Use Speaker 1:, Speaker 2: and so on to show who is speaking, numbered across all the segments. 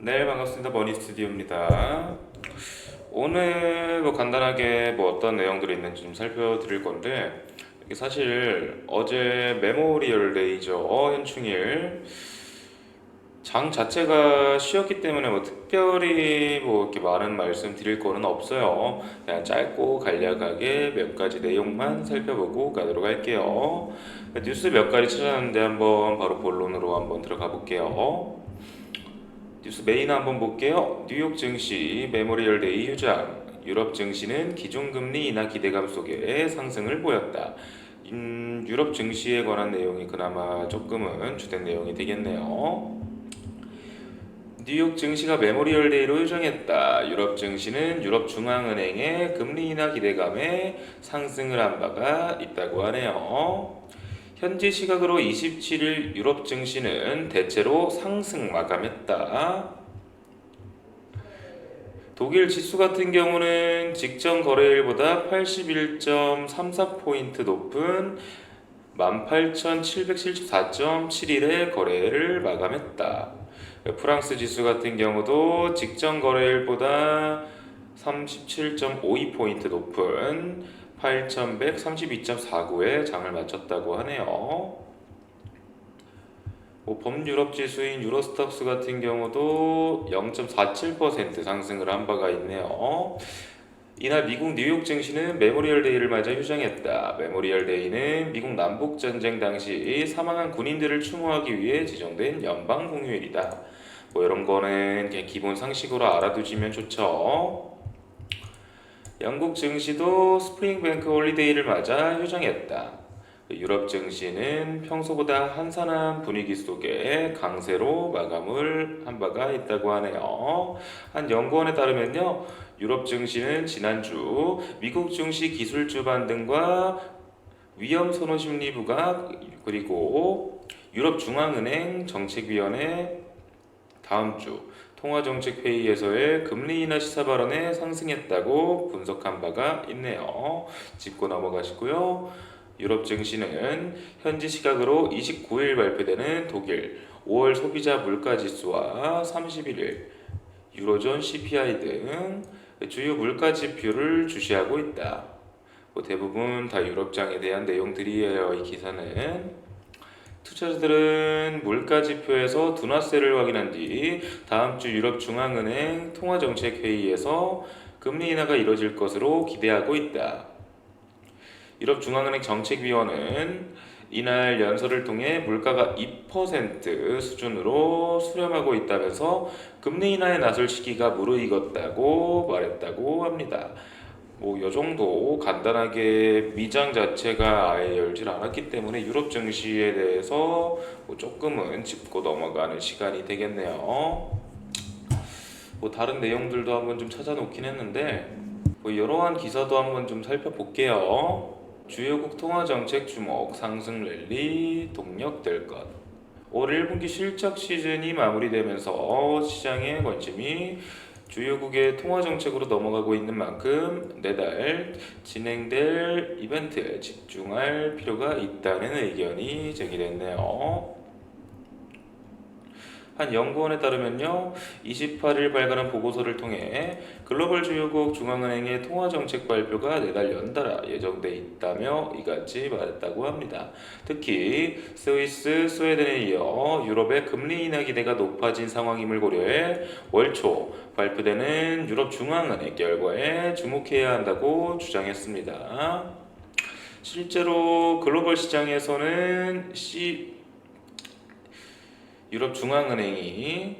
Speaker 1: 네, 반갑습니다. 머니 스튜디오입니다. 오늘 간단하게 어떤 내용들이 있는지 좀 살펴드릴 건데, 이게 사실 어제 메모리얼 데이죠. 현충일. 장 자체가 쉬었기 때문에 특별히 이렇게 많은 말씀 드릴 거는 없어요. 그냥 짧고 간략하게 몇 가지 내용만 살펴보고 가도록 할게요. 뉴스 몇 가지 찾아놨는데 한번 바로 본론으로 한번 들어가 볼게요. 뉴스 메인 한번 볼게요. 뉴욕 증시 메모리얼 데이 휴장. 유럽 증시는 기준금리 인하 기대감 속에 상승을 보였다. 유럽 증시에 관한 내용이 그나마 조금은 주된 내용이 되겠네요. 뉴욕 증시가 메모리얼 데이로 휴정했다. 유럽 증시는 유럽 중앙은행의 금리 인하 기대감에 상승을 한 바가 있다고 하네요. 현지 시각으로 27일 유럽 증시는 대체로 상승 마감했다. 독일 지수 같은 경우는 직전 거래일보다 81.34포인트 높은 18,774.71의 거래를 마감했다. 프랑스 지수 같은 경우도 직전 거래일보다 37.52포인트 높은 8,132.49에 장을 마쳤다고 하네요. 범유럽 지수인 유로스톡스 같은 경우도 0.47% 상승을 한 바가 있네요. 이날 미국 뉴욕 증시는 메모리얼 데이를 맞아 휴장했다. 메모리얼 데이는 미국 남북 전쟁 당시 사망한 군인들을 추모하기 위해 지정된 연방 공휴일이다. 이런 거는 그냥 기본 상식으로 알아두시면 좋죠. 영국 증시도 스프링 뱅크 홀리데이를 맞아 휴장했다. 유럽 증시는 평소보다 한산한 분위기 속에 강세로 마감을 한 바가 있다고 하네요. 한 연구원에 따르면요, 유럽 증시는 지난주 미국 증시 기술주 반등과 위험 선호 심리 부각 그리고 유럽 중앙은행 정책위원회 다음 주 통화정책회의에서의 금리 인하 시사 발언에 상승했다고 분석한 바가 있네요. 짚고 넘어가시고요. 유럽 증시는 현지 시각으로 29일 발표되는 독일 5월 소비자 물가 지수와 31일 유로존 CPI 등 주요 물가 지표를 주시하고 있다. 대부분 다 유럽장에 대한 내용들이에요. 이 기사는. 투자자들은 물가 지표에서 둔화세를 확인한 뒤 다음 주 유럽 중앙은행 통화정책회의에서 금리 인하가 이뤄질 것으로 기대하고 있다. 유럽 중앙은행 정책위원은 이날 연설을 통해 물가가 2% 수준으로 수렴하고 있다면서 금리 인하에 나설 시기가 무르익었다고 말했다고 합니다. 요 정도 간단하게 미장 자체가 아예 열질 않았기 때문에 유럽 증시에 대해서 조금은 짚고 넘어가는 시간이 되겠네요. 다른 내용들도 한번 좀 찾아놓긴 했는데 이러한 기사도 한번 좀 살펴볼게요. 주요국 통화정책 주목 상승 랠리 동력될 것. 올 1분기 실적 시즌이 마무리되면서 시장의 관심이 주요국의 통화정책으로 넘어가고 있는 만큼 내달 진행될 이벤트에 집중할 필요가 있다는 의견이 제기됐네요. 한 연구원에 따르면요, 28일 발간한 보고서를 통해 글로벌 주요국 중앙은행의 통화정책 발표가 내달 연달아 예정돼 있다며 이같이 말했다고 합니다. 특히 스위스, 스웨덴에 이어 유럽의 금리 인하 기대가 높아진 상황임을 고려해 월 초 발표되는 유럽 중앙은행 결과에 주목해야 한다고 주장했습니다. 실제로 글로벌 시장에서는 유럽 중앙은행이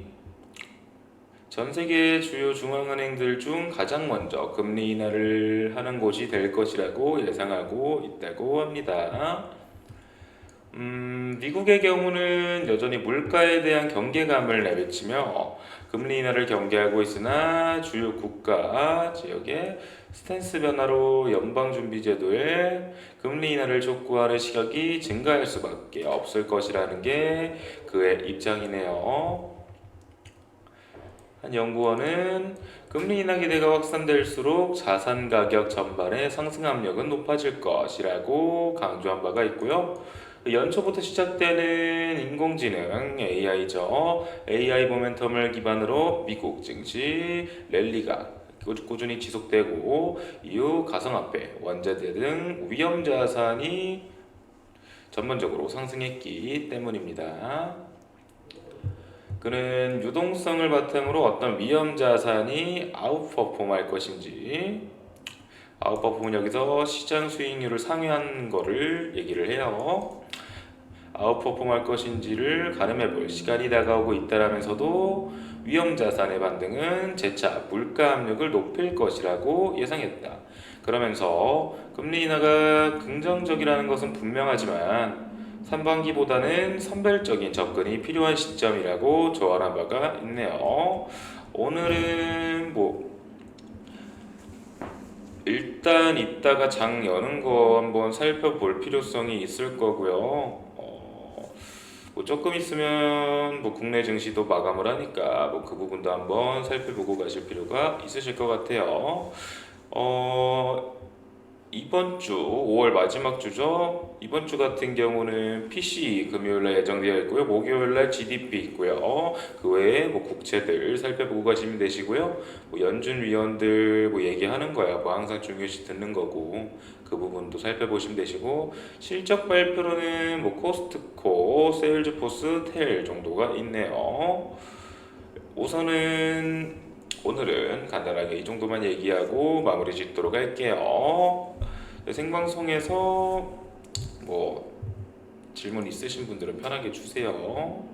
Speaker 1: 전 세계 주요 중앙은행들 중 가장 먼저 금리 인하를 하는 곳이 될 것이라고 예상하고 있다고 합니다. 미국의 경우는 여전히 물가에 대한 경계감을 내비치며 금리 인하를 경계하고 있으나 주요 국가 지역의 스탠스 변화로 연방준비제도에 금리 인하를 촉구하는 시각이 증가할 수밖에 없을 것이라는 게 그의 입장이네요. 한 연구원은 금리 인하 기대가 확산될수록 자산 가격 전반의 상승 압력은 높아질 것이라고 강조한 바가 있고요. 그 연초부터 시작되는 인공지능 AI죠. AI 모멘텀을 기반으로 미국 증시 랠리가 꾸준히 지속되고 이후 가상화폐, 원자재 등 위험 자산이 전반적으로 상승했기 때문입니다. 그는 유동성을 바탕으로 어떤 위험 자산이 아웃퍼폼할 것인지, 아웃퍼폼은 여기서 시장 수익률을 상회한 거를 얘기를 해요. 아웃퍼폼할 것인지를 가늠해 볼 시간이 다가오고 있다라면서도 위험 자산의 반등은 재차 물가 압력을 높일 것이라고 예상했다. 그러면서 금리 인하가 긍정적이라는 것은 분명하지만 상반기보다는 선별적인 접근이 필요한 시점이라고 조언한 바가 있네요. 오늘은 일단 이따가 장 여는 거 한번 살펴볼 필요성이 있을 거고요. 조금 있으면 국내 증시도 마감을 하니까 그 부분도 한번 살펴보고 가실 필요가 있으실 것 같아요. 이번 주 5월 마지막 주죠. 이번 주 같은 경우는 PC 금요일날 예정되어 있고요. 목요일날 GDP 있고요. 그 외에 국채들 살펴보고 가시면 되시고요. 연준 위원들 얘기하는 거야. 항상 중요시 듣는 거고 그 부분도 살펴보시면 되시고 실적 발표로는 코스트코, 세일즈포스, 텔 정도가 있네요. 우선은 오늘은 간단하게 이 정도만 얘기하고 마무리 짓도록 할게요. 생방송에서 질문 있으신 분들은 편하게 주세요.